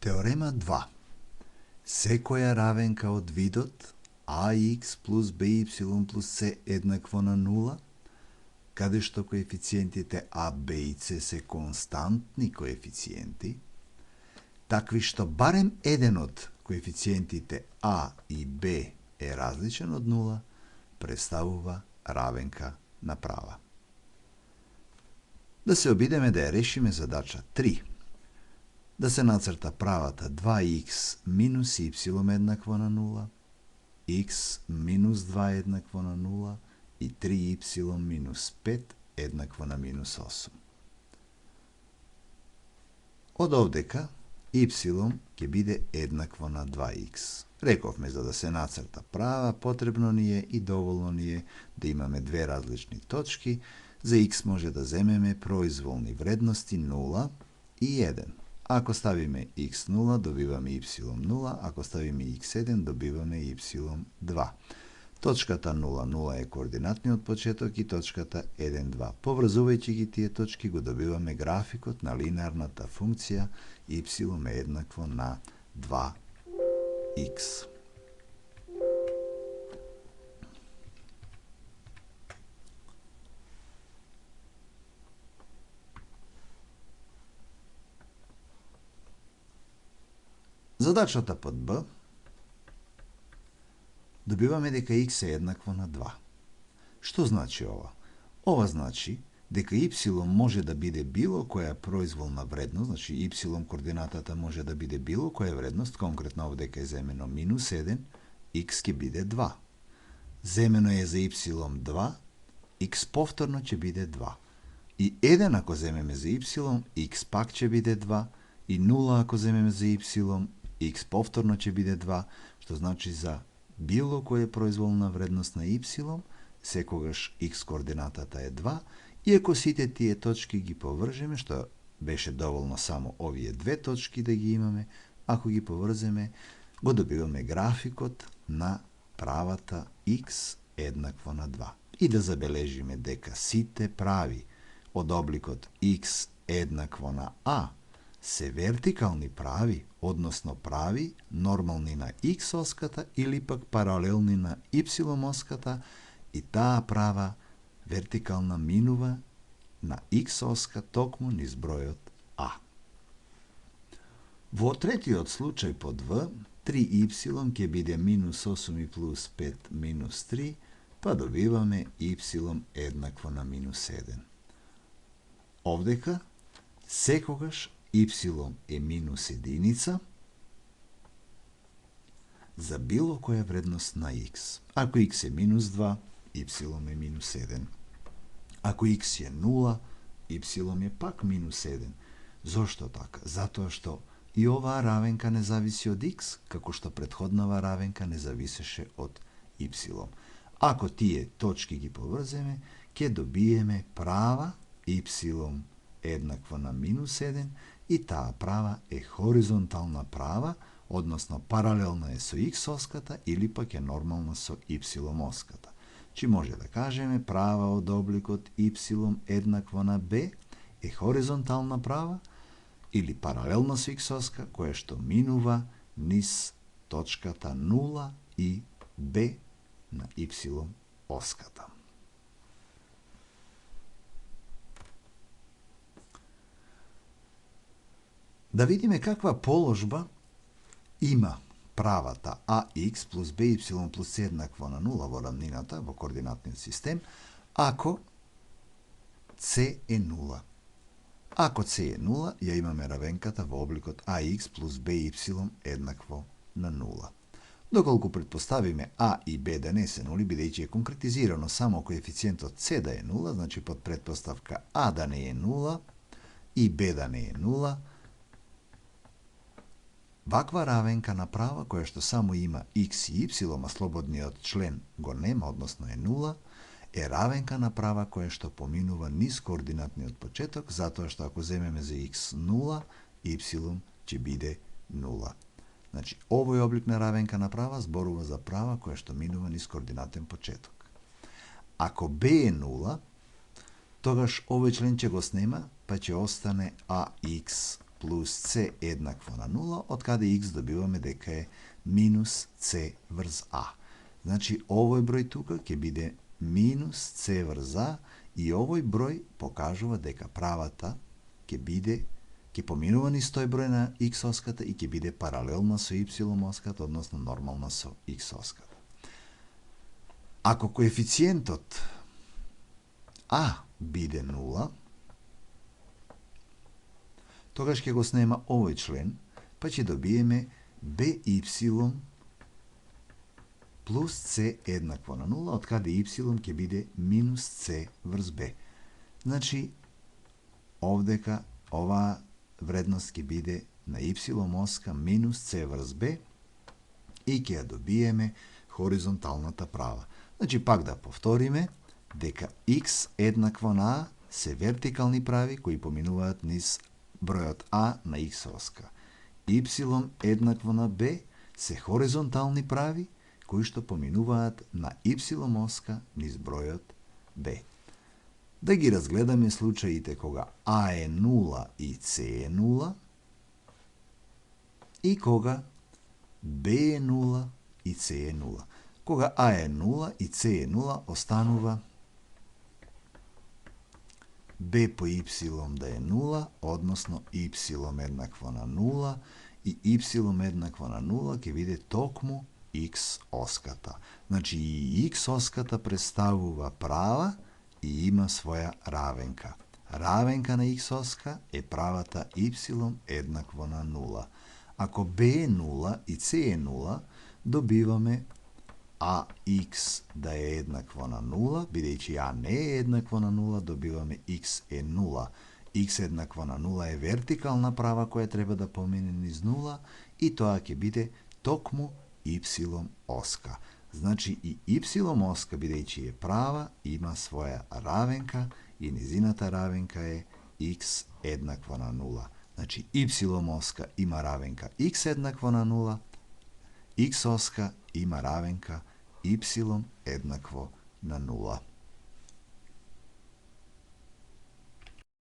Теорема 2. Секоја равенка од видот ax плюс by плюс c еднакво на 0, каде што коефициентите a, b и c се константни коефициенти, такви што барем еден од коефициентите a и b е различен од 0, представува равенка на права. Да се обидеме да ја решиме задача 3. Да се нацрта правата 2x минус y еднакво на 0, x минус 2 еднакво на 0 и 3y минус 5 еднакво на минус 8. Од овдека y ќе биде еднакво на 2x. Рековме, за да се нацрта права, потребно ни е и доволно ни е да имаме две различни точки. За x може да земеме произволни вредности 0 и 1. Ако ставиме x0, добиваме y0, ако ставиме x1, добиваме y2. Точката 0,0 е координатниот почеток и точката 1,2. Поврзувајќи ги тие точки, го добиваме графикот на линеарната функција y е еднакво на 2x. Задачата под Б добиваме дека x е еднакво на 2. Што значи ова? Ова значи дека y може да биде било која произволна вредност, значи y координатата може да биде било која вредност, конкретно овдека е земено минус 1, x ќе биде 2. Земено е за y 2, x повторно ќе биде 2. И 1 ако земеме за y, x пак ќе биде 2, и 0 ако земеме за y, x повторно ќе биде 2, што значи за било која произволна вредност на y, секогаш x координатата е 2, и ако сите тие точки ги повржеме, што беше доволно само овие две точки да ги имаме, ако ги поврземе, го добиваме графикот на правата x еднакво на 2. И да забележиме дека сите прави од обликот x еднакво на a се вертикални прави, односно прави нормални на x оската или пак паралелни на y оската, и таа права вертикална минува на x оска токму низ бројот a. Во третиот случај под В, 3y ќе биде минус 8 и плюс 5 минус 3, па добиваме y еднакво на минус 1. Овдека, секогаш y е минус единица за било која вредност на x. Ако x е минус 2, y е минус 1. Ако x е 0, y е пак минус 1. Зошто така? Затоа што и оваа равенка не зависи од x, како што претходнава равенка не зависеше од y. Ако тие точки ги поврземе, ќе добиеме права y еднакво на минус 1, и таа права е хоризонтална права, односно паралелна е со x оската или пак е нормална со y оската. Чи може да кажеме права од обликот y еднакво на b е хоризонтална права или паралелна со x оска, која што минува низ точката 0 и b на y оската. Да видиме каква положба има правата ax плюс by плюс c еднакво на 0 во рамнината, во координатниот систем, ако c е 0. Ако c е 0, ја имаме равенката во обликот ax плюс by еднакво на 0. Доколку предпоставиме a и b да не се нули, бидејќи е конкретизирано само коефициентот c да е 0, значи под предпоставка a да не е 0 и b да не е 0, ваква равенка на права, која што само има x и y, а слободниот член го нема, односно е 0, е равенка на права која што поминува низ координатниот почеток, затоа што ако земеме за x 0, y ќе биде 0. Значи, овој облик на равенка на права зборува за права која што минува низ координатен почеток. Ако b е 0, тогаш овој член ќе го снема, па ќе остане ax плюс c еднакво на 0, од каде x добиваме дека е минус c врз a. Значи, овој број тука ќе биде минус c врз a и овој број покажува дека правата ќе поминува низ тој број на x оската и ќе биде паралелна со y оската, односно нормална со x оската. Ако коефициентот a биде 0, тогаш ќе го снема овој член, па ќе добиеме by плюс c еднакво на 0, од каде y ќе биде минус c врз b. Значи, овдека оваа вредност ќе биде на y оска минус c врз b и ќе ја добиеме хоризонталната права. Значи, пак да повториме дека x еднакво на a се вертикални прави кои поминуваат низ бројот a на x оска. Y еднакво на b се хоризонтални прави кои што поминуваат на y оска низ бројот b. Да ги разгледаме случаите кога a е 0 и c е 0 и кога b е 0 и c е 0. Кога a е 0 и c е 0, останува b по y да е 0, односно y еднакво на 0 и y еднакво на 0 ќе биде токму x оската. Значи и x оската представува права и има своја равенка. Равенка на x оска е правата y еднакво на 0. Ако b е 0 и c е 0, добиваме ax да е еднакво на 0, бидејќи a не е еднакво на 0, добиваме x е 0. X еднакво на 0 е вертикална права која треба да помине низ 0 и тоа ќе биде токму y оска. Значи и y оска, бидејќи е права, има своја равенка и низината равенка е x еднакво на 0. Значи y оска има равенка x еднакво на 0, x оска има равенка y еднакво на 0.